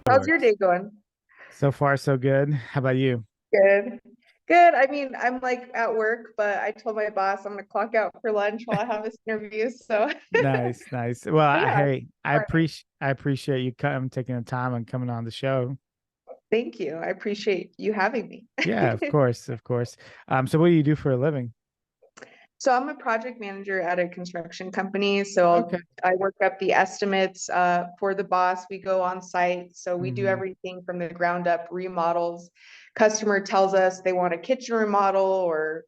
How's your course. day going? So far, so good. How about you? Good. Good. I mean, I'm like at work, but I told my boss I'm gonna clock out for lunch while I have this interview. So, Nice, nice. Well, but yeah, hey, fun. I appreciate you taking the time and coming on the show. Thank you. I appreciate you having me. Yeah, of course, of course. So what do you do for a living? So I'm a project manager at a construction company. So Okay. I work up the estimates for the boss. We go on site. So we do Hmm. everything from the ground up remodels. Customer tells us they want a kitchen remodel or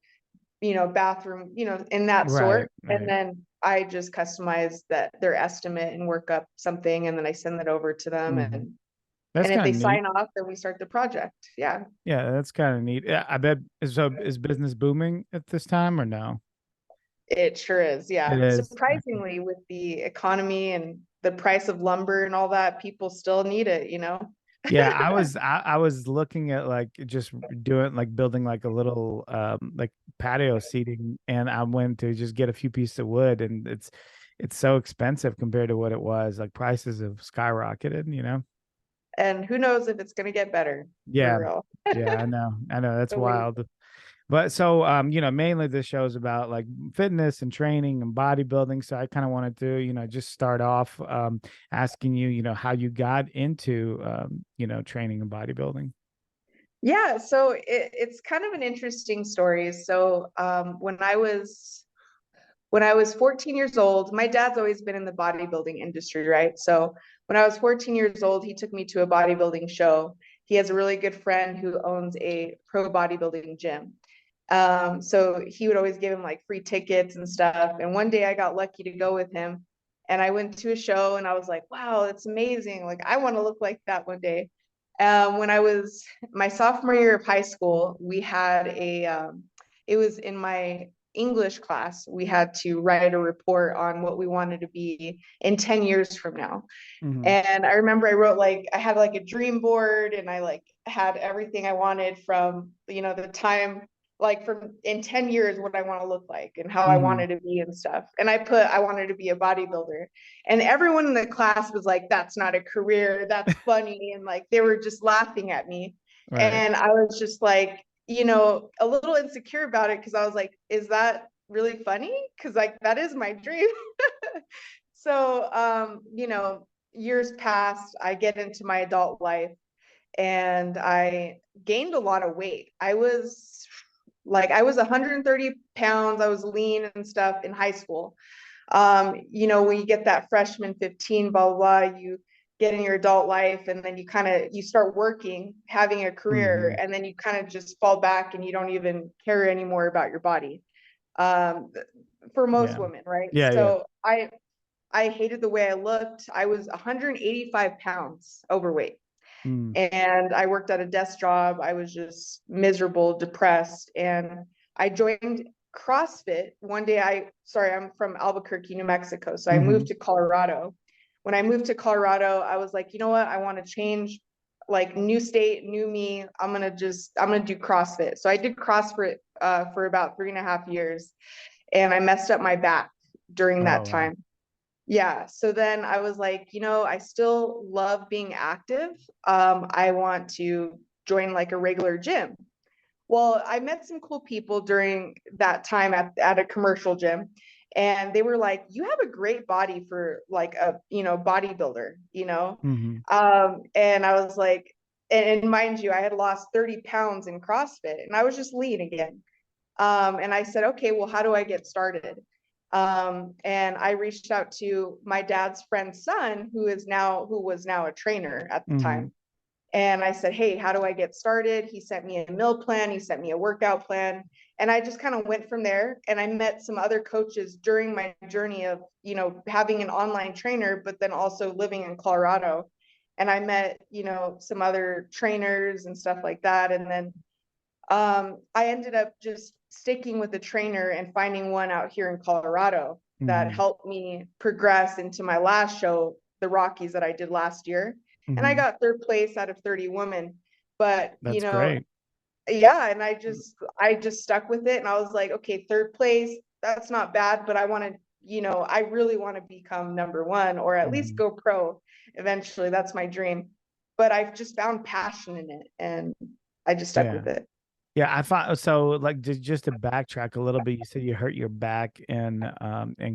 bathroom, in that Right, sort. And right. then I just customize their estimate and work up something and then I send that over to them Hmm. That's and if kind they of neat. sign off, then we start the project. Yeah. Yeah, that's kind of neat. Yeah, I bet. So is business booming at this time or no? It sure is. It Yeah. is. Okay. Surprisingly, with the economy and the price of lumber and all that, people still need it. Yeah, I was looking at like just doing like building like a little like patio seating, and I went to just get a few pieces of wood, and it's so expensive compared to what it was. Like prices have skyrocketed, you know? And who knows if it's going to get better for Yeah. real. Yeah, I know. I know that's So we, wild. But so mainly this show is about like fitness and training and bodybuilding. So I kind of wanted to, just start off asking you, how you got into training and bodybuilding. yeah. So it's kind of an interesting story. So when I was 14 years old, my dad's always been in the bodybuilding industry, right? So when I was 14 years old, he took me to a bodybuilding show. He has a really good friend who owns a pro bodybuilding gym. So he would always give him like free tickets and stuff. And one day I got lucky to go with him and I went to a show and I was like, wow, that's amazing. Like, I want to look like that one day. When I was my sophomore year of high school, it was in my English class, we had to write a report on what we wanted to be in 10 years from now. Hmm. And I remember I had like a dream board and I like had everything I wanted from, the time like from in 10 years what I want to look like and how I Hmm. wanted to be and stuff. And I wanted to be a bodybuilder. And everyone in the class was like, that's not a career, that's funny. And like they were just laughing at me. Right. And I was just like, a little insecure about it because I was like, is that really funny? Because like that is my dream. So years passed, I get into my adult life and I gained a lot of weight. I was 130 pounds. I was lean and stuff in high school. When you get that freshman 15, blah, blah, blah, you get in your adult life and then you start working, having a career, Hmm. and then you kind of just fall back and you don't even care anymore about your body. Um, for most Yeah. women, right? Yeah, yeah. So I hated the way I looked. I was 185 pounds overweight Mm. and I worked at a desk job. I was just miserable, depressed, and I joined CrossFit one day. I'm from Albuquerque, New Mexico, so I Hmm. moved to Colorado. When I moved to Colorado, I was like, you know what? I want to change, like new state, new me. I'm gonna do CrossFit. So I did CrossFit for about 3.5 years, and I messed up my back during that Oh, wow. time. Yeah. So then I was like, I still love being active. I want to join like a regular gym. Well, I met some cool people during that time at a commercial gym. And they were like, you have a great body for like a, bodybuilder. Hmm. And I was like, and mind you, I had lost 30 pounds in CrossFit and I was just lean again. And I said, okay, well, how do I get started? And I reached out to my dad's friend's son, who was now a trainer at the Hmm. time. And I said, hey, how do I get started? He sent me a meal plan. He sent me a workout plan. And I just kind of went from there. And I met some other coaches during my journey of, having an online trainer, but then also living in Colorado. And I met, some other trainers and stuff like that. And then I ended up just sticking with a trainer and finding one out here in Colorado that Hmm. helped me progress into my last show, the Rockies that I did last year. And I Hmm. got third place out of 30 women. But, That's great. yeah, and I just stuck with it and I was like, okay, third place, that's not bad, but I really want to become number one or at least Hmm. go pro eventually. That's my dream. but I've just found passion in it, and I just stuck with it. Yeah, I thought so. Like just to backtrack a little bit, you said you hurt your back in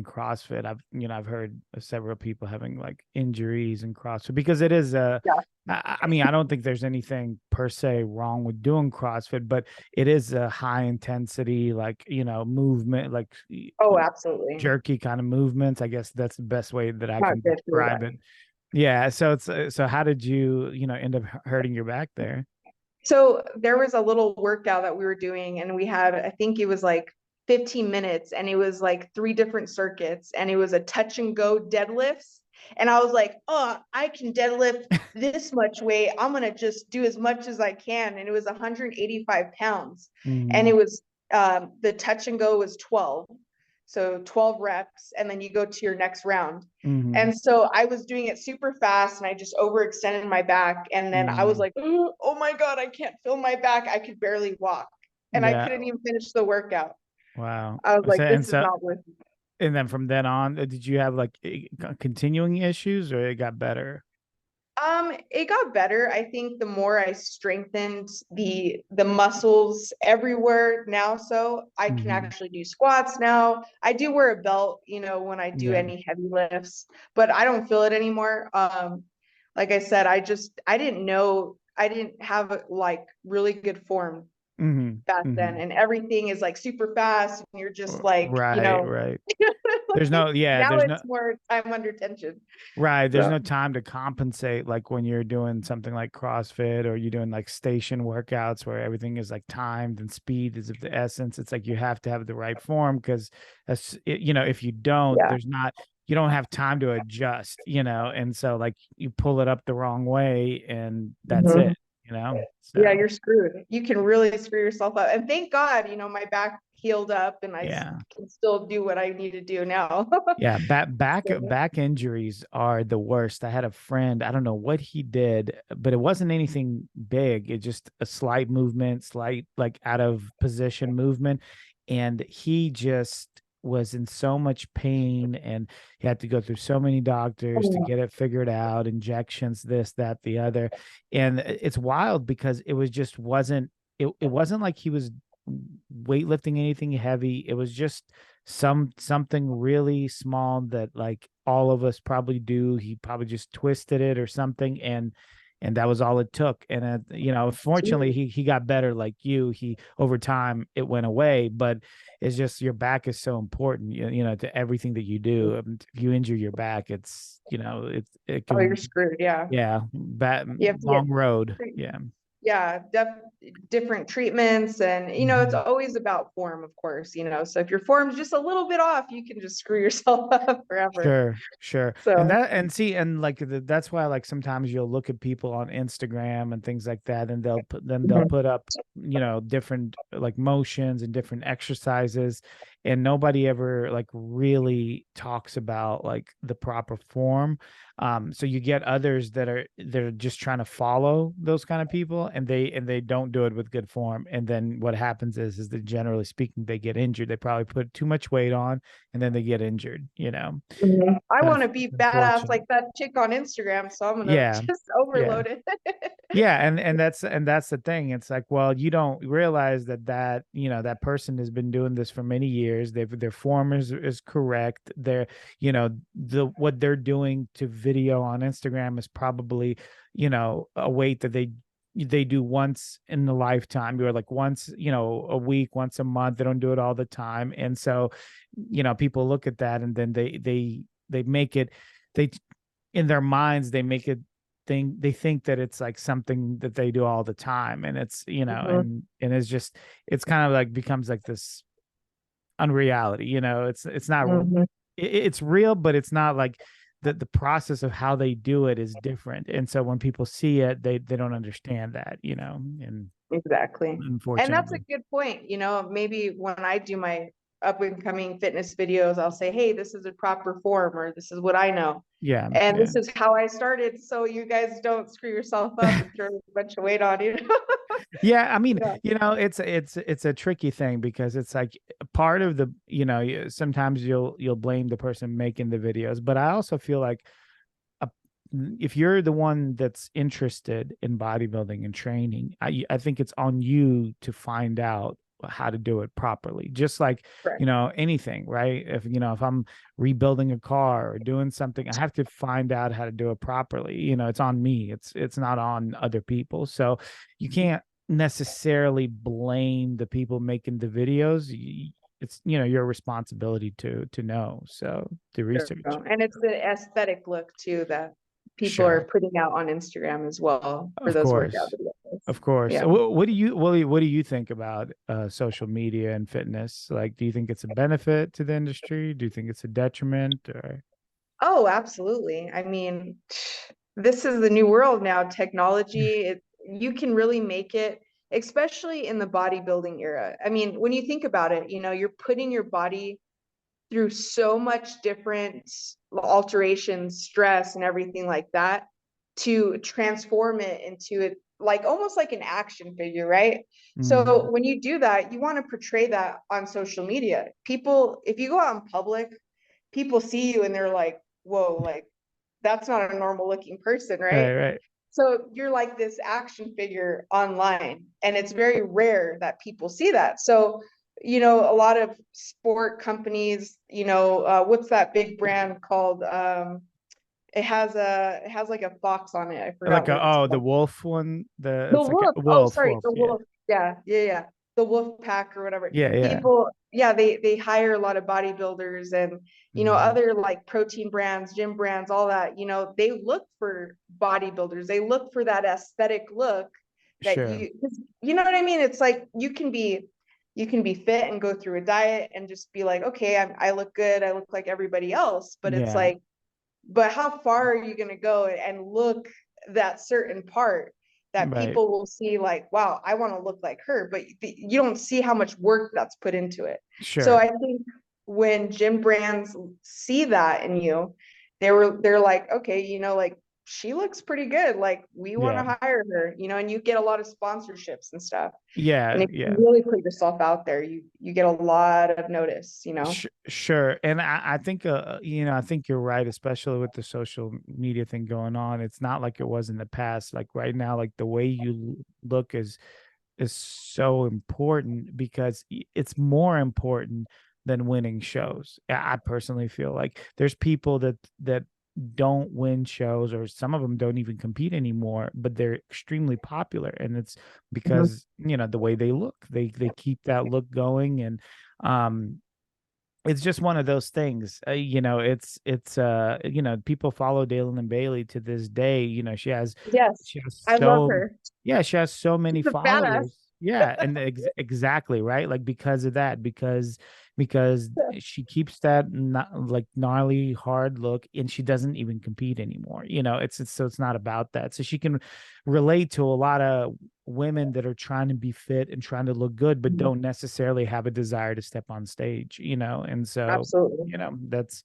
CrossFit. I've heard of several people having like injuries in CrossFit because it is Yeah. I mean, I don't think there's anything per se wrong with doing CrossFit, but it is a high intensity, like, movement, like Oh, absolutely. jerky kind of movements. I guess that's the best way that I Not can good for describe that. it. Yeah. So so how did you, end up hurting your back there? So there was a little workout that we were doing, and we had, I think it was like 15 minutes, and it was like 3 different circuits, and it was a touch and go deadlifts. And I was like, oh, I can deadlift this much weight. I'm going to just do as much as I can. And it was 185 pounds. And Mm, it was, the touch and go was 12. So 12 reps, and then you go to your next round. hmm And so I was doing it super fast, and I just overextended my back. And then I was mm, like, oh my God, I can't feel my back. I could barely walk, and I yeah. couldn't even finish the workout. Wow. I was So, like, and this is so, not worth it. and then from then on, did you have like continuing issues or it got better? It got better. I think the more I strengthened the muscles everywhere now, so I can Hmm actually do squats now. I do wear a belt, when I do Yeah. any heavy lifts, but I don't feel it anymore. Like I said, I didn't know, I didn't have like really good form hmm back then, hmm and everything is like super fast, and you're just like, Right, right. There's like, no, yeah, now there's no, it's more time under tension. right. There's So no time to compensate like when you're doing something like CrossFit or you're doing like station workouts where everything is like timed and speed is of the essence. It's like you have to have the right form because if you don't, yeah. you don't have time to adjust, and so like you pull it up the wrong way and that's Mhm. it. Yeah, So you're screwed. You can really screw yourself up. And thank God, my back healed up, and yeah. can still do what I need to do now. Yeah, So, back injuries are the worst. I had a friend, I don't know what he did, but it wasn't anything big. It just a slight movement, slight like out of position movement, and he just was in so much pain and he had to go through so many doctors to oh, get it figured out, injections, this, that, the other. And it's wild because it wasn't like he was weightlifting anything heavy. It was just something really small that like all of us probably do. He probably just twisted it or something, and that was all it took. And fortunately, geez. he got better. Like you, he over time it went away. But it's just your back is so important, to everything that you do. If you injure your back, it Oh, you're can, screwed. Yeah. yeah, bad You have to long road. get Yeah. yeah, different treatments, and it's Mhm. always about form, of course, so if your form's just a little bit off, you can just screw yourself up forever. Sure, sure. And So like that's why like sometimes you'll look at people on Instagram and things like that and they'll mhm. put up, different like motions and different exercises and nobody ever like really talks about like the proper form. So you get others that are just trying to follow those kind of people and they don't do it with good form. And then what happens is that generally speaking, they get injured. They probably put too much weight on and then they get injured. Mhm. I And want to be badass unfortunate. like that chick on Instagram, so I'm gonna Yeah. just Yeah. overload it. Yeah, and that's the thing. It's like, well, you don't realize that person has been doing this for many years. Their form is correct. The what they're doing to video on Instagram is probably, a weight that they do once in a lifetime, or like once, a week, once a month. They don't do it all the time. And so, people look at that and then they make it, they in their minds they make it they think that it's like something that they do all the time, and it's Mhm, and it's kind of like becomes like this unreality. It's not, mhm. it's real, but it's not like the process of how they do it is different, and so when people see it, they don't understand that, and Exactly. And that's a unfortunately. good point. Maybe when I do my up and coming fitness videos, I'll say, hey, this is a proper form, or this is what I know. Yeah, And yeah. this is how I started. So you guys don't screw yourself up and throw a bunch of weight on you. Yeah, I mean, Yeah. it's a tricky thing because it's like part of the, sometimes you'll blame the person making the videos, but I also feel like if you're the one that's interested in bodybuilding and training, I think it's on you to find out how to do it properly. Just like, Correct. anything, right? If I'm rebuilding a car or doing something, I have to find out how to do it properly. It's on me. It's not on other people. So you can't necessarily blame the people making the videos. It's your responsibility to know. So to research. And it's the aesthetic look too that people are Sure. putting out on Instagram as well for Of those workout course. videos. Of course. Yeah. What do you think about social media and fitness? Like, do you think it's a benefit to the industry? Do you think it's a detriment? Or Oh, absolutely. I mean, this is the new world now. Technology, you can really make it, especially in the bodybuilding era. I mean, when you think about it, you're putting your body through so much different alterations, stress, and everything like that to transform it into it like almost like an action figure, right? Mm, So when you do that, you want to portray that on social media. People, if you go out in public, people see you and they're like, whoa, like that's not a normal looking person, right? right, right. So you're like this action figure online, and it's very rare that people see that. So, a lot of sport companies, what's that big brand called? It has like a fox on it. I Like forgot what it's the called. wolf one. The It's like wolf. a Oh, wolf, sorry, wolf. the Yeah, wolf. Yeah, yeah, yeah. The wolf pack or whatever. yeah, yeah. People, yeah, they hire a lot of bodybuilders and Hmm. other like protein brands, gym brands, all that. They look for bodybuilders. They look for that aesthetic look that Sure. you know what I mean? It's like you can be fit and go through a diet and just be like, okay, I look good. I look like everybody else. But it's Yeah. like, but how far are you going to go and look that certain part that Right. people will see like, wow, I want to look like her, but you don't see how much work that's put into it. So Sure. I think when gym brands see that in you, they're like, okay, like she looks pretty good, like we want Yeah. to hire her, and you get a lot of sponsorships and stuff. And Yeah. if you Yeah. really put yourself out there, you get a lot of notice. Sure. And I think, I think you're right, especially with the social media thing going on. It's not like it was in the past. Like right now, like the way you look is so important because it's more important than winning shows. I personally feel like there's people that don't win shows, or some of them don't even compete anymore, but they're extremely popular, and it's Mhm. because the way they look, they keep that look going. And um it's just one of those things. People follow Dalen and Bailey to this day. Yes, She has I love so her. Yeah, she has so She's many a badass. followers. Yeah, and exactly, right? Like because of that, because she keeps that like gnarly hard look, and she doesn't even compete anymore. So it's not about that. So she can relate to a lot of women that are trying to be fit and trying to look good, but Mhm. don't necessarily have a desire to step on stage. And so, Absolutely. that's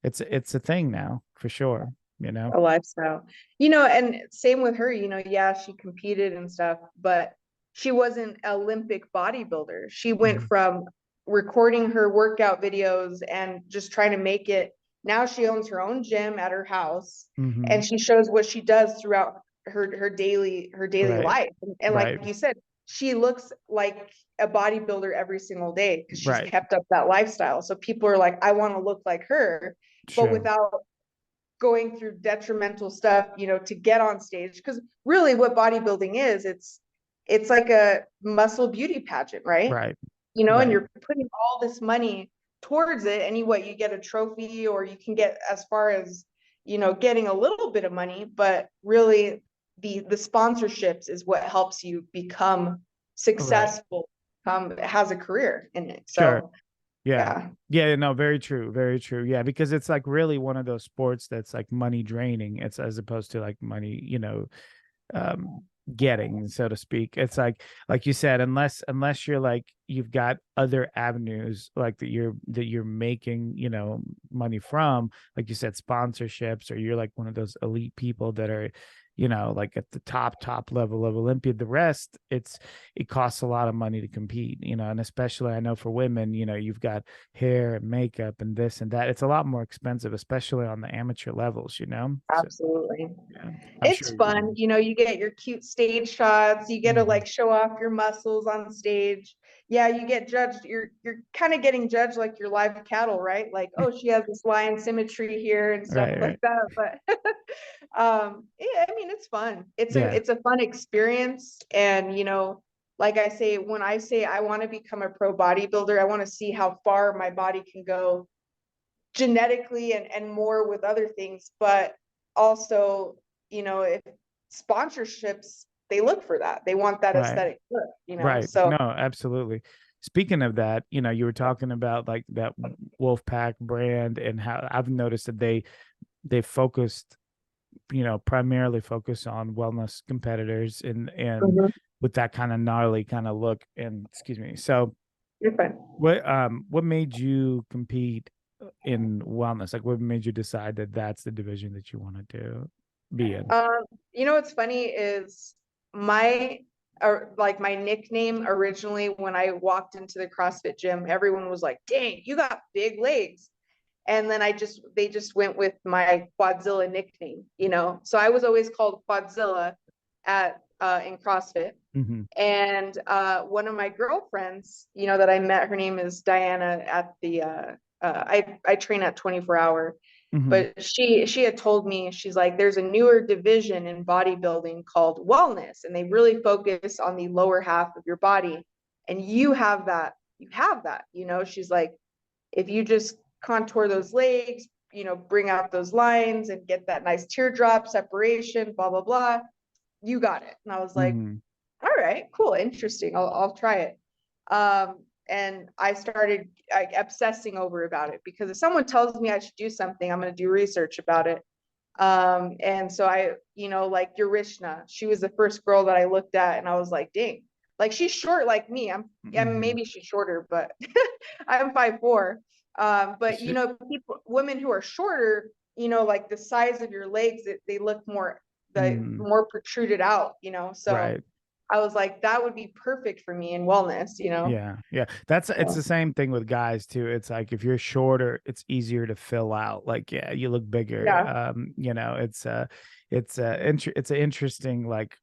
it's a thing now for sure. A lifestyle. And same with her, yeah, she competed and stuff, but she wasn't Olympic bodybuilder. She went Mhm. from recording her workout videos and just trying to make it. Now she owns her own gym at her house and Mhm. she shows what she does throughout her daily Right. life. And like Right. you said, she looks like a bodybuilder every single day because she's Right. kept up that lifestyle. So people are like, I want to look like her, but Sure. without going through detrimental stuff, to get on stage. Because really what bodybuilding is, it's like a muscle beauty pageant, right? Right. And Right. you're putting all this money towards it, and you get a trophy, or you can get as far as, getting a little bit of money, but really the sponsorships is what helps you become Right. successful, has a career in it. Sure. So Yeah. yeah. Yeah, no, very true. Very true. Yeah, because it's like really one of those sports that's like money draining. It's as opposed to like money, um getting, so to speak. It's like you said, unless you're like you've got other avenues like that you're making money from, like you said, sponsorships, or you're like one of those elite people that are like at the top level of Olympia. The rest, it costs a lot of money to compete, and especially I know for women, you've got hair and makeup and this and that. It's a lot more expensive, especially on the amateur levels, So, Absolutely. yeah, I'm It's sure fun. You get your cute stage shots. You get to Mhm. like show off your muscles on stage. Yeah, you get judged. You're kind of getting judged like your live cattle, right? Like, oh, she has this line symmetry here and stuff Right, like right. that. But yeah, I mean, it's fun. Yeah, It's a fun experience. And like when I say I want to become a pro bodybuilder, I want to see how far my body can go genetically and more with other things, but also, if sponsorships, they look for that. They want that right, aesthetic look, right. so No, absolutely. Speaking of that, you were talking about like that Wolfpack brand and how I've noticed that they focused, primarily focus on wellness competitors and Mhm. with that kind of gnarly kind of look. And excuse me. So You're fine. what made you compete in wellness? Like what made you decide that that's the division that you wanted to be in? What's funny is my or like my nickname originally when I walked into the CrossFit gym, everyone was like, "Dang, you got big legs." And then they just went with my Quadzilla nickname. So I was always called Quadzilla at in CrossFit. Hmm. And one of my girlfriends, that I met, her name is Diana at the I train at 24 hour, Hmm. but she had told me, she's like, there's a newer division in bodybuilding called wellness, and they really focus on the lower half of your body. And you have that. She's like, if you just contour those legs, bring out those lines and get that nice teardrop separation, blah, blah, blah, you got it. And I was like, Hmm. all right, cool, interesting. I'll try it. And I started like obsessing over about it, because if someone tells me I should do something, I'm going to do research about it. And so like Urishna, she was the first girl that I looked at, and I was like, dang, like she's short like me. Yeah, Hmm. maybe she's shorter, but I'm 5'4". But women who are shorter, like the size of your legs, they look more protruded out. So Right. I was like, that would be perfect for me in wellness. Yeah, yeah. It's the same thing with guys too. It's like if you're shorter, it's easier to fill out. Like, yeah, you look bigger. Yeah. It's an interesting like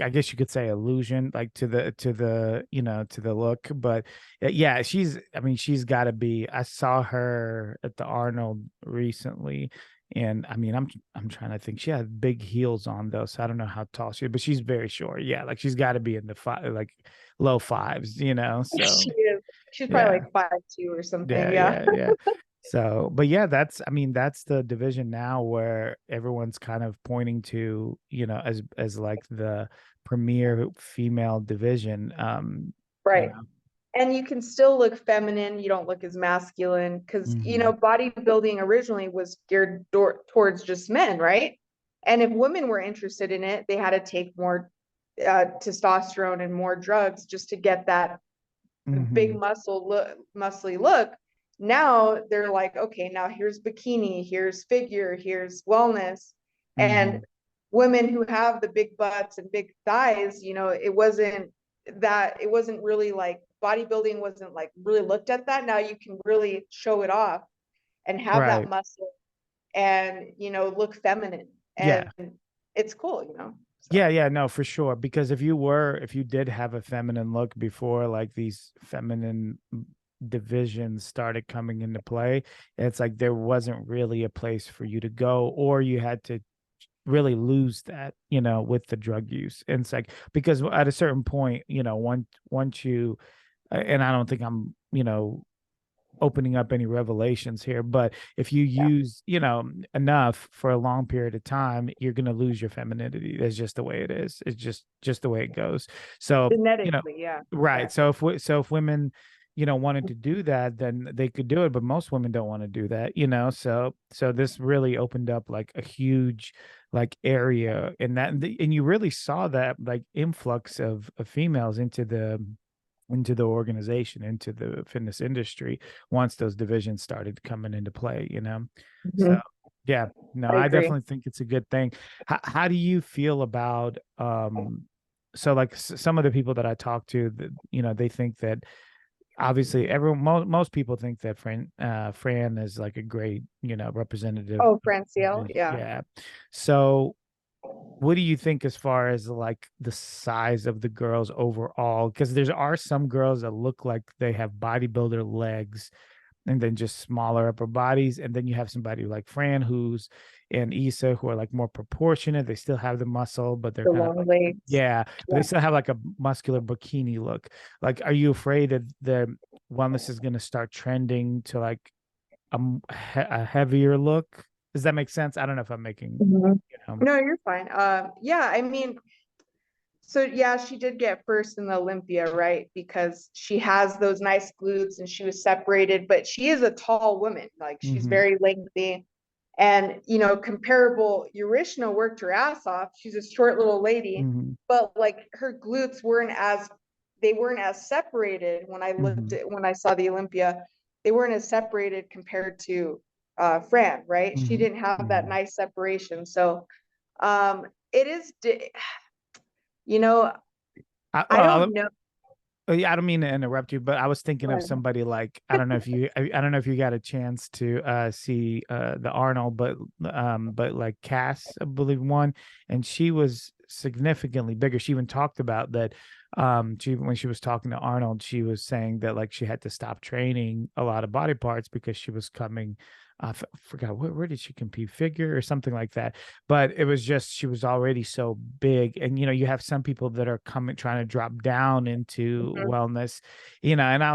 I guess you could say illusion, like to the look. But yeah, she's got to be. I saw her at the Arnold recently, and I mean, I'm trying to think. She had big heels on though, so I don't know how tall she is, but she's very short. Yeah, like she's got to be in the five, like low fives, So She is. She's probably yeah, like 5'2" or something. yeah, Yeah. yeah, yeah. So, but yeah, that's the division now where everyone's kind of pointing to, as like the premier female division. You Right. know. And you can still look feminine. You don't look as masculine, because, Hmm. bodybuilding originally was geared towards just men, right? And if women were interested in it, they had to take more testosterone and more drugs just to get that big Hmm. muscly look. Now they're like, okay, now here's bikini, here's figure, here's wellness. And Hmm. women who have the big butts and big thighs, it wasn't really like bodybuilding wasn't like really looked at that. Now you can really show it off and have that Right. muscle and look feminine. Yeah. And it's cool. Yeah, So yeah, no, for sure. Because if you did have a feminine look before, like these feminine divisions started coming into play, it's like there wasn't really a place for you to go, or you had to really lose that, with the drug use. And it's like because at a certain point, once you, and I don't think I'm, opening up any revelations here, but if you yeah, use, enough for a long period of time, you're going to lose your femininity. That's just the way it is. It's just the way it goes. So, genetically, yeah, right. exactly. So if women, wanted to do that, then they could do it, but most women don't want to do that, so this really opened up like a huge like area in that, and you really saw that like influx of females into the organization, into the fitness industry once those divisions started coming into play. So Mhm. Yeah, no, I I agree. definitely think it's a good thing. How do you feel about so like some of the people that I talk to that, you know, they think that obviously everyone most people think that Fran is like a great, you know, representative Oh, of Franciel, Binge. yeah. Yeah. So what do you think as far as like the size of the girls overall? Because there are some girls that look like they have bodybuilder legs and then just smaller upper bodies. And then you have somebody like Fran who's and Issa who are like more proportionate. They still have the muscle, but they're The kind of long like, legs. yeah, but they Yeah. still have like a muscular bikini look. Like, are you afraid that the wellness is going to start trending to like a heavier look? Does that make sense? I don't know if I'm making, Mhm. you know. No, you're fine. Yeah, I mean, so yeah, she did get first in the Olympia, right? Because she has those nice glutes and she was separated, but she is a tall woman. Like she's Hmm. very lengthy. And you know, comparable, Urishna worked her ass off. She's a short little lady, Hmm. but like her glutes weren't as separated when I looked Hmm. at when I saw the Olympia. They weren't as separated compared to Fran, right? She Hmm. didn't have that Hmm. nice separation. So it is, you know, I Well, don't know. yeah, I don't mean to interrupt you, but I was thinking of somebody like I don't know if you I don't know if you got a chance to see the Arnold, but like Cass, I believe one, and she was significantly bigger. She even talked about that. She when she was talking to Arnold, she was saying that like she had to stop training a lot of body parts because she was coming. Forgot where did she compete, figure or something like that, but it was just she was already so big. And you know, you have some people that are coming trying to drop down into Mhm. wellness, you know, and I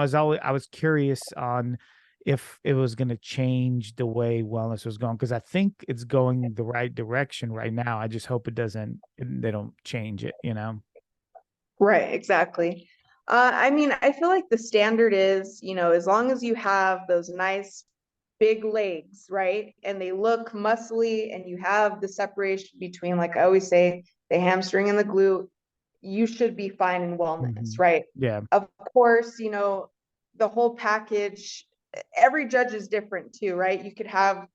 was curious on if it was going to change the way wellness was going, because I think it's going the right direction right now. I just hope it doesn't they don't change it, you know. Right, exactly. I mean, I feel like the standard is, you know, as long as you have those nice big legs, right? And they look muscly and you have the separation between, like I always say, the hamstring and the glute, you should be fine in wellness, Hmm. right? Yeah. Of course, you know, the whole package, every judge is different too, right? You could have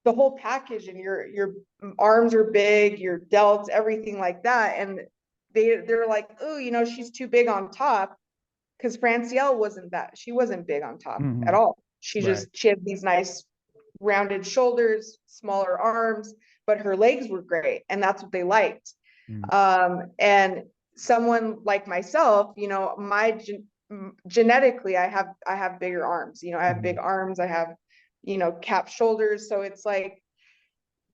the whole package and your arms are big, your delts, everything like that. And they're like, oh, you know, she's too big on top. Because Francielle she wasn't big on top at Hmm. all. Right. She had these nice rounded shoulders, smaller arms, but her legs were great. And that's what they liked. Mm. And someone like myself, you know, genetically, I have bigger arms. You know, I have big Mhm. arms. I have, you know, cap shoulders. So it's like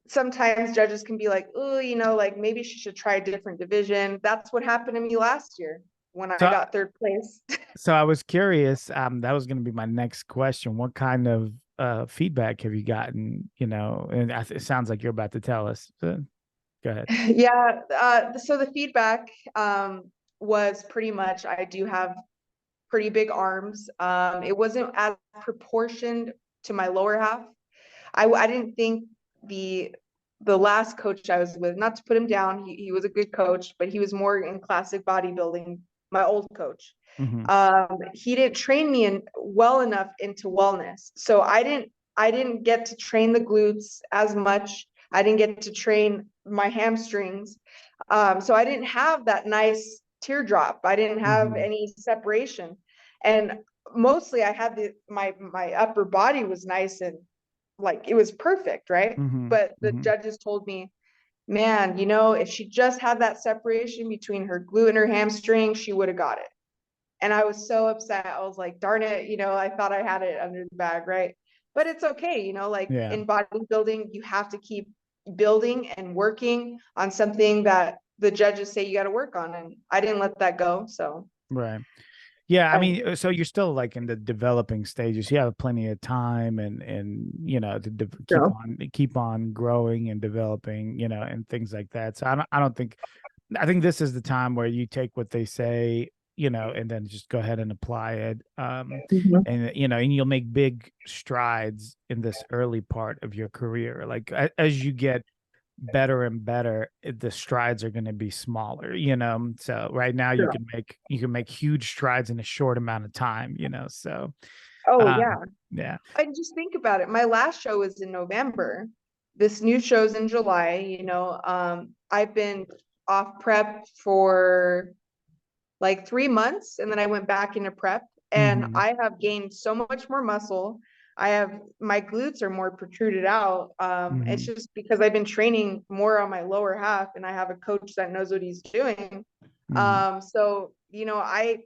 sometimes judges can be like, oh, you know, like maybe she should try a different division. That's what happened to me last year when I So got third place. so I was curious, that was going to be my next question. What kind of feedback have you gotten, you know, and it sounds like you're about to tell us. So, go ahead. Yeah. So the feedback was pretty much I do have pretty big arms. It wasn't as proportioned to my lower half. I didn't think the the last coach I was with, not to put him down, he was a good coach, but he was more in classic bodybuilding, my old coach. Hmm. He didn't train me in well enough into wellness. So I didn't get to train the glutes as much. I didn't get to train my hamstrings. So I didn't have that nice teardrop. I didn't have Hmm. any separation. And mostly I had my upper body was nice and like it was perfect, right? Hmm. But the Hmm. judges told me, man, you know, if she just had that separation between her glute and her hamstring, she would have got it. And I was so upset. I was like, darn it, you know, I thought I had it under the bag, right? But it's okay, you know, like Yeah. in bodybuilding, you have to keep building and working on something that the judges say you got to work on. And I didn't let that go. So Right. Yeah. I I, mean, so you're still like in the developing stages. You have plenty of time you know, to so. keep on growing and developing, you know, and things like that. So I don't think I think this is the time where you take what they say, you know, and then just go ahead and apply it. Mhm. And you know, and you'll make big strides in this early part of your career. Like as you get better and better, the strides are going to be smaller, you know. So right now Sure. you can make huge strides in a short amount of time, you know. So Oh, um yeah. yeah. I just think about it. My last show was in November. this new show's in July, I've been off prep for like 3 months, and then I went back into prep, and Mm-hmm. I have gained so much more muscle. I have, my glutes are more protruded out. It's Mm-hmm. just because I've been training more on my lower half, and I have a coach that knows what he's doing. Mm-hmm. So, I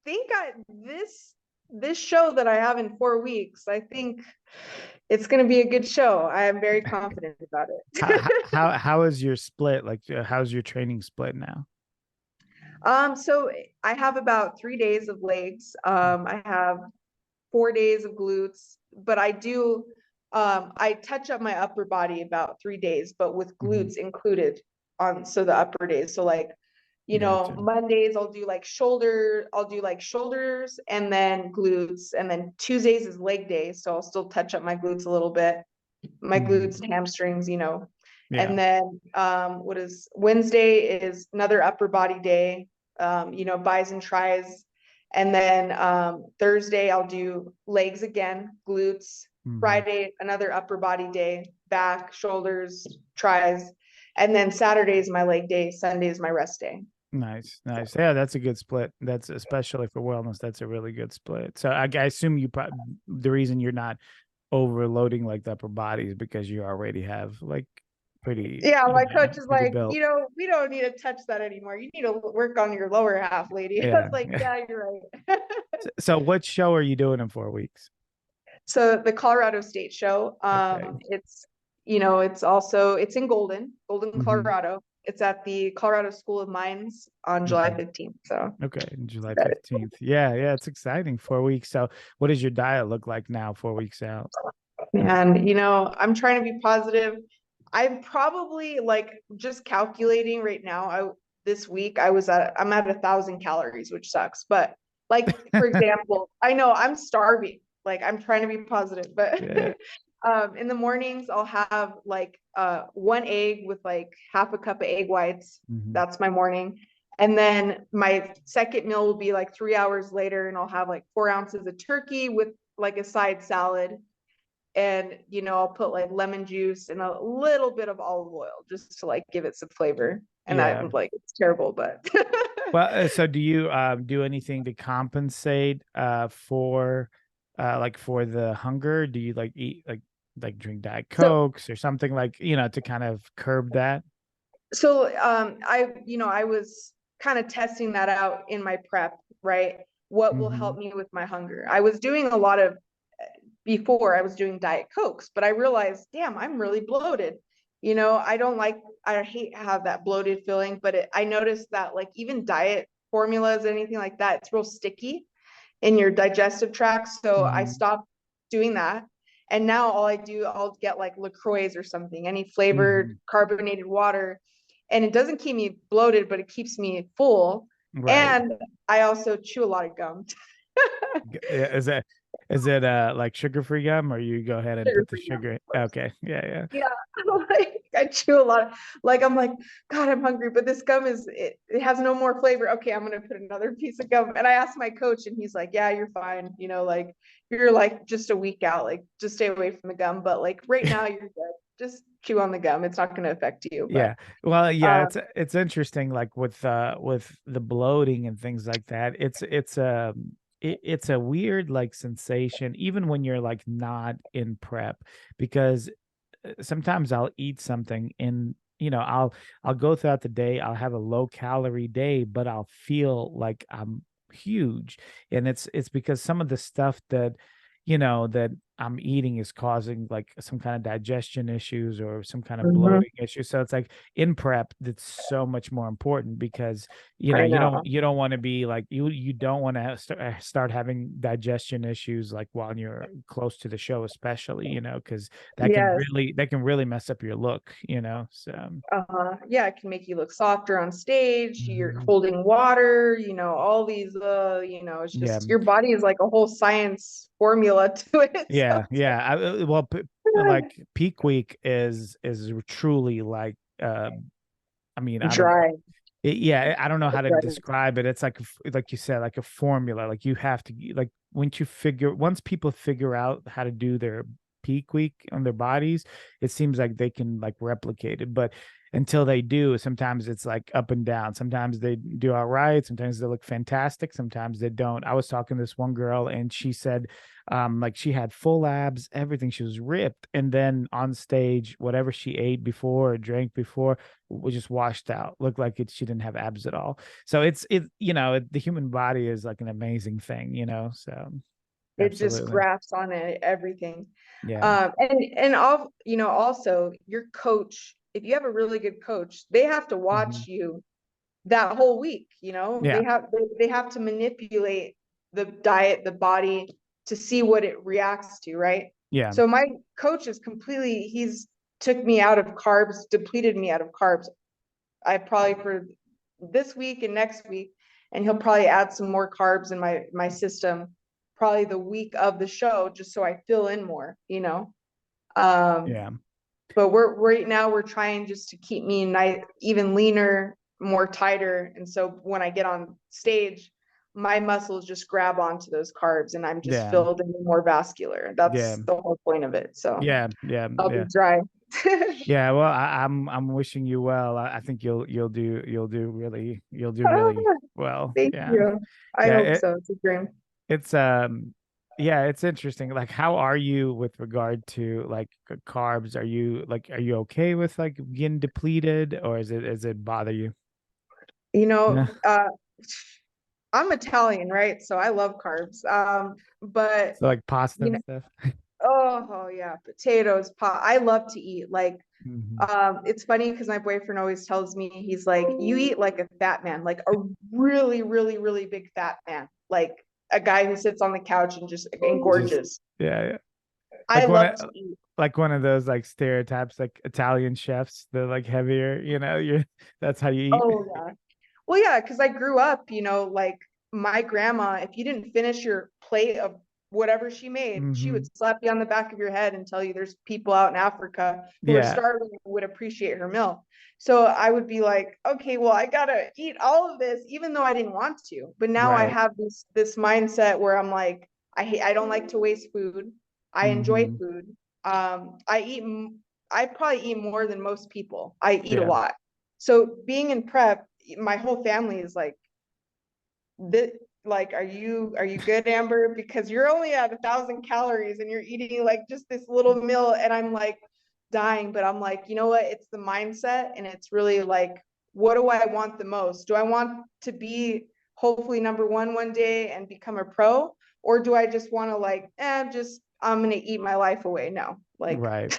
think this show that I have in 4 weeks, I think it's going to be a good show. I am very confident about it. How is your split? Like, how's your training split now? So I have about 3 days of legs. I have 4 days of glutes, but I touch up my upper body about 3 days, but with Mm-hmm. glutes included so the upper days. So like, Gotcha. Mondays I'll do like shoulders and then glutes. And then Tuesdays is leg day. So I'll still touch up my glutes a little bit, my Mm-hmm. glutes and hamstrings. Yeah. And then what is Wednesday is another upper body day, bis and tris. And then Thursday I'll do legs again, glutes. Mm-hmm. Friday, another upper body day, back, shoulders, tris. And then Saturday is my leg day, Sunday is my rest day. Nice, nice. Yeah, that's a good split. That's especially for wellness. That's a really good split. So I assume the reason you're not overloading like the upper body is because you already have like pretty, Yeah, my coach is pretty like, built. we don't need to touch that anymore. You need to work on your lower half, lady. I was Yeah, like, yeah. yeah, you're right. So what show are you doing in 4 weeks? So the Colorado State Show, Okay. it's in Golden, Mm-hmm. Colorado. It's at the Colorado School of Mines on July Okay. 15th. So Okay. July that 15th. Yeah, yeah, it's exciting. 4 weeks. So what does your diet look like now, 4 weeks out? And I'm trying to be positive. I'm probably like just calculating right now. This week I'm at 1,000 calories, which sucks. But like for example, I know I'm starving. Like I'm trying to be positive, but Yeah. in the mornings I'll have like one egg with like half a cup of egg whites. Mm-hmm. That's my morning. And then my second meal will be like 3 hours later, and I'll have like 4 ounces of turkey with like a side salad, and I'll put like lemon juice and a little bit of olive oil just to like give it some flavor. And Yeah. that, like, it's terrible, but Well, so do you do anything to compensate for like for the hunger? Do you like eat like drink Diet so Cokes or something like, to kind of curb that? I was kind of testing that out in my prep, right? What will Mm-hmm. help me with my hunger? I was doing a lot of before I was doing Diet Cokes, but I realized, damn, I'm really bloated. I hate have that bloated feeling, but I noticed that like even diet formulas, anything like that, it's real sticky in your digestive tract. So I Mm-hmm. stopped doing that. And now I'll get like LaCroix or something, any flavored Mm-hmm. carbonated water. And it doesn't keep me bloated, but it keeps me full. Right. And I also chew a lot of gum. Yeah, is it like sugar-free gum, or you go ahead and put the Sugar-free gum. sugar? Okay. Yeah, yeah. Yeah. Like I chew a lot. Like I'm like, God, I'm hungry, but this gum it has no more flavor. Okay, I'm gonna put another piece of gum. And I asked my coach, and he's like, yeah, you're fine. Like you're like just a week out, like just stay away from the gum. But like right now you're good. Just chew on the gum. It's not gonna affect you. But Yeah. Well, yeah, um it's interesting like with the bloating and things like that. It's a weird like sensation even when you're like not in prep, because sometimes I'll eat something and I'll go throughout the day, I'll have a low calorie day, but I'll feel like I'm huge. And it's because some of the stuff that I'm eating is causing like some kind of digestion issues or some kind of mhm, bloating issue. So it's like in prep, that's so much more important because I you don't know. you don't want to be like you don't want to start having digestion issues like while you're close to the show, especially, because Yes. that can really mess up your look. So Yeah, it can make you look softer on stage. You're mhm. holding water, all these, it's Yeah. just your body is like a whole science formula to it. So Yeah, it's yeah. Well, like peak week is truly like I mean, I don't know. dry. Yeah, I don't know how to Right. describe it. It's like like you said, like a formula. Like you have to like once people figure out how to do peak week on their bodies, it seems like they can like replicate it. But until they do, sometimes it's like up and down. Sometimes they do all right. Sometimes they look fantastic. Sometimes they don't. I was talking to this one girl and she said, like she had full abs, everything. She was ripped. And then on stage, whatever she ate before or drank before was just washed out. Looked like she didn't have abs at all. So the human body is like an amazing thing, so It just absolutely. grafts on it, everything. Yeah. And all, also your coach, if you have a really good coach, they have to Mhm. watch you that whole week, Yeah. they have to manipulate the diet, the body, to see what it reacts to, right? Yeah. So my coach is he's took me out of carbs, depleted me out of carbs. I probably for this week and next week, and he'll probably add some more carbs in my system, probably the week of the show, just so I fill in more, Yeah. but right now we're trying just to keep me even leaner, more tighter. And so when I get on stage, my muscles just grab onto those carbs and I'm just Yeah. filled and more vascular. Yeah. That's the whole point of it. So Yeah. Yeah. I'll be Yeah. dry. Yeah, well, I'm wishing you well. I think you'll do really well. Thank Yeah. you. I Yeah, hope so. It's a dream. it's yeah, it's interesting. Like how are you with regard to like carbs? Are you okay with like getting depleted or is it bother you? You Yeah. know, I'm Italian, right? So I love carbs. But So like pasta you and know, stuff. oh yeah, potatoes, pot. I love to eat. Like, Hmm. it's funny because my boyfriend always tells me, he's like, you eat like a fat man, like a really, really, really big fat man, like a guy who sits on the couch and just Just engorges. yeah, yeah. I Like one love of to eat. like one of those like stereotypes, like Italian chefs, they're like heavier, you're that's how you eat. Oh yeah. Well, yeah, because I grew up, like my grandma, if you didn't finish your plate of whatever she made, she would Hmm. slap you on the back of your head and tell you there's people out in Africa who are Yeah, starving and would appreciate her meal. So I would be like, okay, well, I gotta eat all of this, even though I didn't want to. But now I right. have this mindset where I'm like, I don't like to waste food. I enjoy Hmm. food. I probably eat more than most people. I eat a Yeah. lot. So being in prep, my whole family is like, this, like, are you good, Amber? Because you're only at 1,000 calories and you're eating like just this little meal, and I'm like dying. But I'm like, you know what? It's the mindset, and it's really like, what do I want the most? Do I want to be hopefully number one day and become a pro, or do I just want to like, just I'm gonna eat my life away? No, like, Right.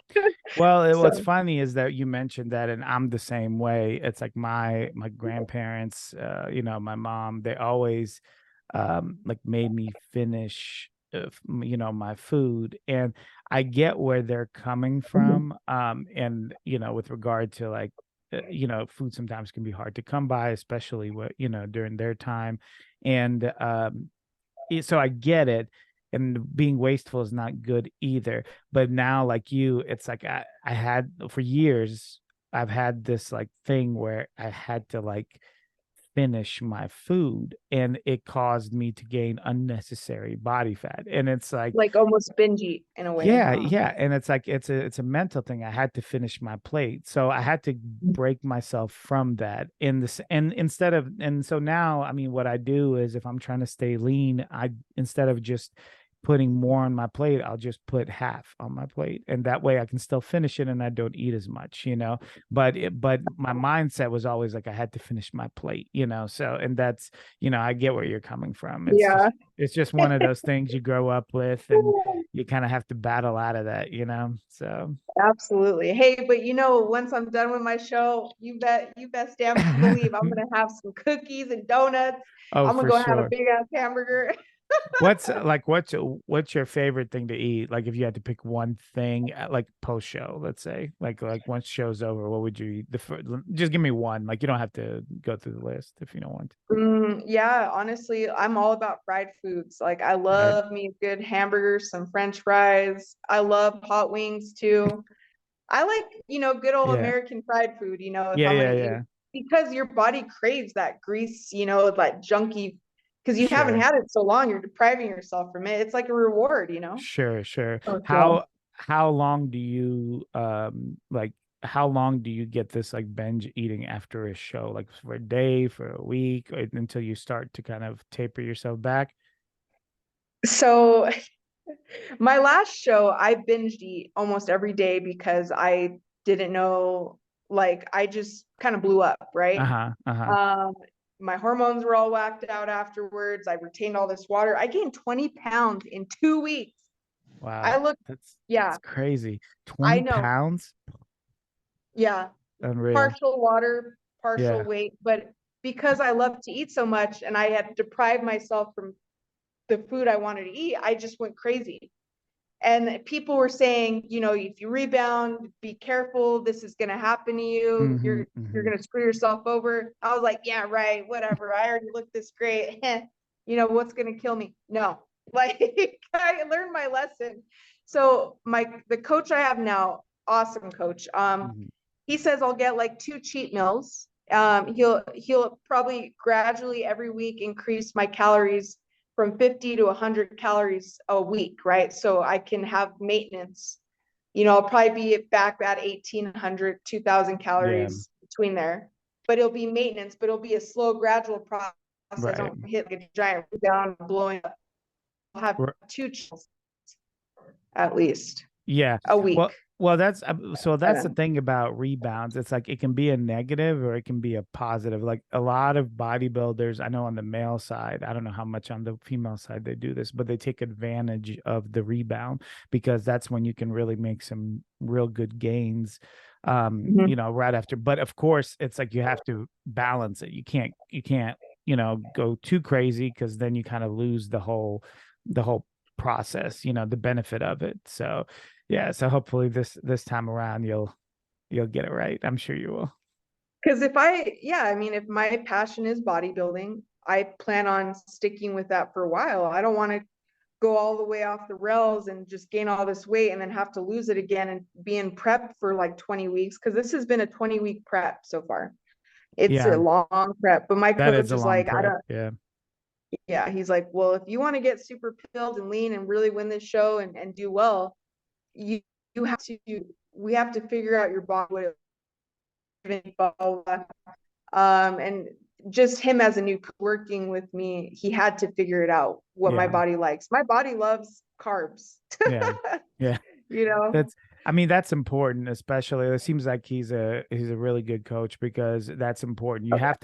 Well, what's so. funny is that you mentioned that, and I'm the same way. It's like my grandparents, my mom, they always like made me finish my food, and I get where they're coming Mhm. from. And with regard to like food sometimes can be hard to come by, especially during their time. And so I get it. And being wasteful is not good either. But now, like you, it's like I had for years, I've had this like thing where I had to like finish my food and it caused me to gain unnecessary body fat. And it's like, Like almost binge eat in a way, yeah, huh? yeah, and it's like it's a mental thing. I had to finish my plate, so I had to break myself from that. In this, and instead of, and so now, I mean, what I do is if I'm trying to stay lean, I instead of just putting more on my plate, I'll just put half on my plate, and that way I can still finish it, and I don't eat as much. But my mindset was always like I had to finish my plate. So, and that's I get where you're coming from. Yeah. It's just one of those things you grow up with, and you kind of have to battle out of that. So Absolutely. Hey, but once I'm done with my show, you best damn believe I'm gonna have some cookies and donuts. oh, I'm gonna for go have a sure. big ass hamburger. What's your favorite thing to eat? Like if you had to pick one thing like post show, let's say, like once show's over, what would you eat? Just give me one. Like you don't have to go through the list if you don't want Yeah, honestly, I'm all about fried foods. Like I to. Right? love me a good hamburger, some French fries. I love hot wings too. I like, good old Yeah. American fried food, if Yeah, I'm gonna yeah, eat it, yeah. because your body craves that grease, that junky, because you haven't Sure. had it so long, you're depriving yourself from it. It's like a reward. Sure, sure. Oh, so. How how long do you like how long do you get this like binge eating after a show? Like for a day, for a week, or until you start to kind of taper yourself back? So my last show, I binged eat almost every day because I didn't know, like, I just kind of blew up, right? Uh-huh. Uh-huh. Um, my hormones were all whacked out afterwards. I retained all this water. I gained 20 pounds in 2 weeks. I Wow. look, That's yeah, crazy. I 20 know. pounds? Yeah. Unreal. Partial water, partial Yeah. weight. But because I love to eat so much and I had deprived myself from the food I wanted to eat, I just went crazy. And people were saying, you know, if you rebound, be careful. This is going to happen to you. Mm-hmm. You're Mm-hmm. going to screw yourself over. I was like, yeah, right, whatever. I already look this great. You know, what's going to kill me? No, like I learned my lesson. So the coach I have now, awesome coach. Mm-hmm. He says I'll get like 2 cheat meals. He'll probably gradually every week increase my calories from 50 to 100 calories a week, right? So I can have maintenance. You know, I'll probably be back at 1,800, 2,000 Yeah. calories between there, but it'll be maintenance, but it'll be a slow, gradual process. I Right. don't hit like a giant rebound blowing up. I'll have R- 2 cheat at least Yeah. a week. Well, that's so that's the And thing about rebounds. It's like it can be a negative or it can be a positive. Like a lot of bodybuilders, I know on the male side, I don't know how much on the female side they do this, but they take advantage of the rebound because that's when you can really make some real good gains. Mhm. You know, right after. But of course, it's like you have to balance it. You can't, you know, go too crazy because then you kind of lose the whole process, you know, the benefit of it. So yeah, so hopefully this time around you'll get it right. I'm sure you will. Because yeah, I mean, if my passion is bodybuilding, I plan on sticking with that for a while. I don't want to go all the way off the rails and just gain all this weight and then have to lose it again and be in prep for like 20 weeks. Cause this has been a 20-week prep so far. It's a Yeah, long prep, but my that is coach a is long like, I prep. don't, Yeah. yeah, he's like, well, if you want to get super filled and lean and really win this show and do well, you, you have to, we have to figure out your body, and just him as a new working with me, he had to figure it out what my Yeah. body likes. My body loves carbs, Yeah. Yeah. you know. That's I mean that's important, especially it seems like he's a really good coach because that's important. You have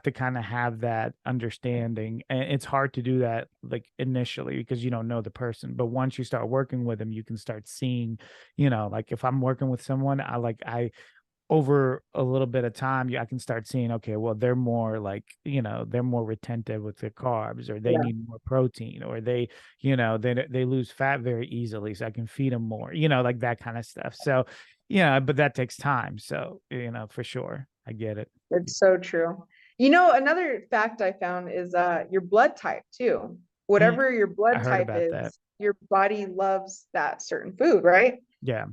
to kind of have that understanding, and it's hard to do that like initially because you don't know the person, but once you start working with them you can start seeing, you know, like if I'm working with someone I over a little bit of time, I can start seeing, okay, well, they're more like, you know, they're more retentive with their carbs, or they Yeah, need more protein, or they, you know, they lose fat very easily, so I can feed them more, you know, like that kind of stuff. So, yeah, but that takes time. So, you know, for sure, I get it. it's so true. You know, another fact I found is your blood type too. Mm, Whatever your I blood heard type about that. is, your body loves that certain food, right? Yeah.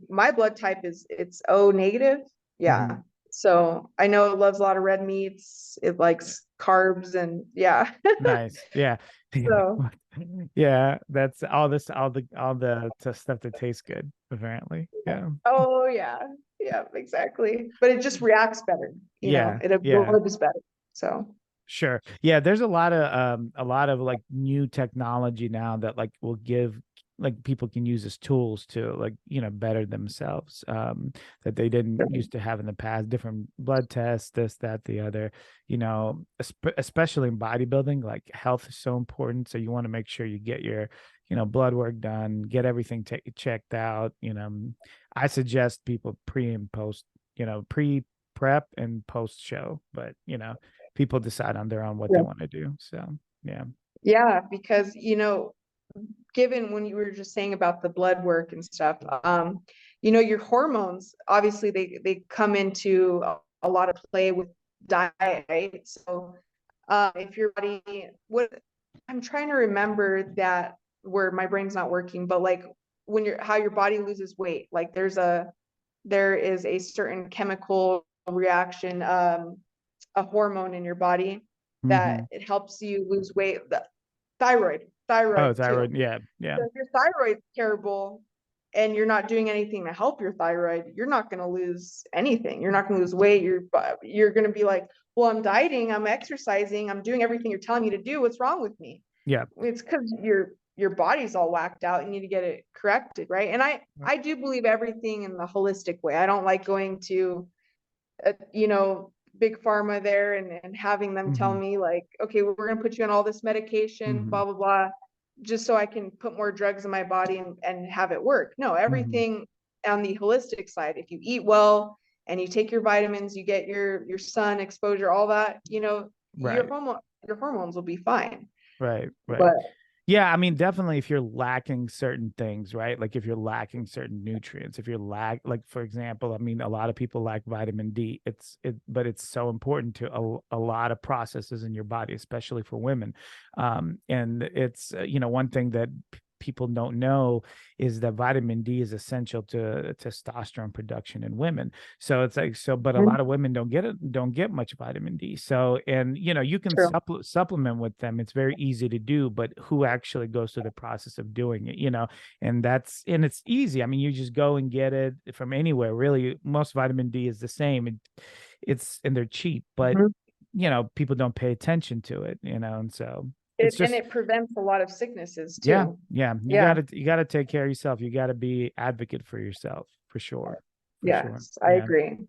My blood type is it's O negative. Hmm. Yeah. So I know it loves a lot of red meats. It likes carbs and yeah. Nice. Yeah. Yeah. So Yeah. That's all the stuff that tastes good, apparently. Yeah. oh yeah. Yeah, exactly. But it just reacts better, you know, Yeah. it Yeah. absorbs better. So Sure. Yeah, there's a lot of like new technology now that like will give like people can use as tools to like, you know, better themselves that they didn't used to have in the past, different blood tests, this, that, the other, you know, especially in bodybuilding, like health is so important. So you want to make sure you get your, you know, blood work done, get everything checked out, you know. I suggest people pre and post, you know, pre prep and post show, but you know, people decide on their own what they yeah. want to do. So yeah. Yeah, because you know, given when you were just saying about the blood work and stuff, you know, your hormones obviously they come into a lot of play with diet, right? So if your body what I'm trying to remember that where my brain's not working, but like when you're how your body loses weight, like there is a certain chemical reaction, a hormone in your body that Hmm. it helps you lose weight. The Oh, thyroid too. thyroid. Yeah. Yeah. So if your thyroid's terrible and you're not doing anything to help your thyroid, you're not going to lose anything. You're not going to lose weight. You're going to be like, well, I'm dieting, I'm exercising, I'm doing everything you're telling me to do. What's wrong with me? Yeah. It's because your body's all whacked out. You need to get it corrected, right? And I do believe everything in the holistic way. I don't like going to, big pharma there and having them tell me like, okay, we're going to put you on all this medication, blah, blah, blah, just so I can put more drugs in my body and have it work. No, everything on the holistic side, if you eat well and you take your vitamins, you get your sun exposure, all that, Right. your hormones will be fine. Right. But yeah, I mean, definitely if you're lacking certain things, right? Like if you're lacking certain nutrients, if you're like, for example, I mean, a lot of people lack vitamin D. But it's so important to a lot of processes in your body, especially for women. And it's, one thing that people don't know is that vitamin D is essential to testosterone production in women. So it's like, but a lot of women don't get much vitamin D. So, and you can supplement with them. It's very easy to do, but who actually goes through the process of doing it, and it's easy. I mean, you just go and get it from anywhere. Really, most vitamin D is the same. And they're cheap, but people don't pay attention to it, and so and it prevents a lot of sicknesses too. Yeah. You gotta take care of yourself. You gotta be advocate for yourself for sure. Yes, I agree.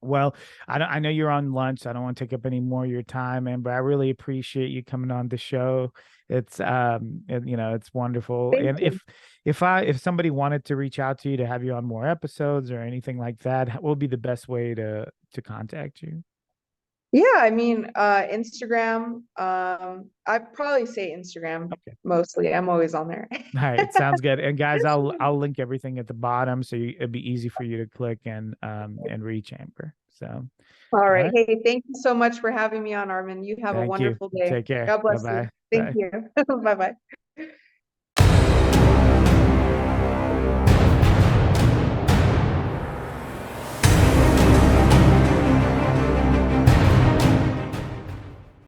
Well, I know you're on lunch, so I don't want to take up any more of your time, but I really appreciate you coming on the show. It's it's wonderful. Thank you. If somebody wanted to reach out to you to have you on more episodes or anything like that, what would be the best way to contact you? Yeah, I mean, Instagram. I'd probably say Instagram mostly. I'm always on there. All right, sounds good. And guys, I'll link everything at the bottom, so it'd be easy for you to click and reach Amber. So, all right. Hey, thank you so much for having me on, Armin. You have a wonderful day. Take care. God bless you. Bye-bye. Thank you. Bye bye.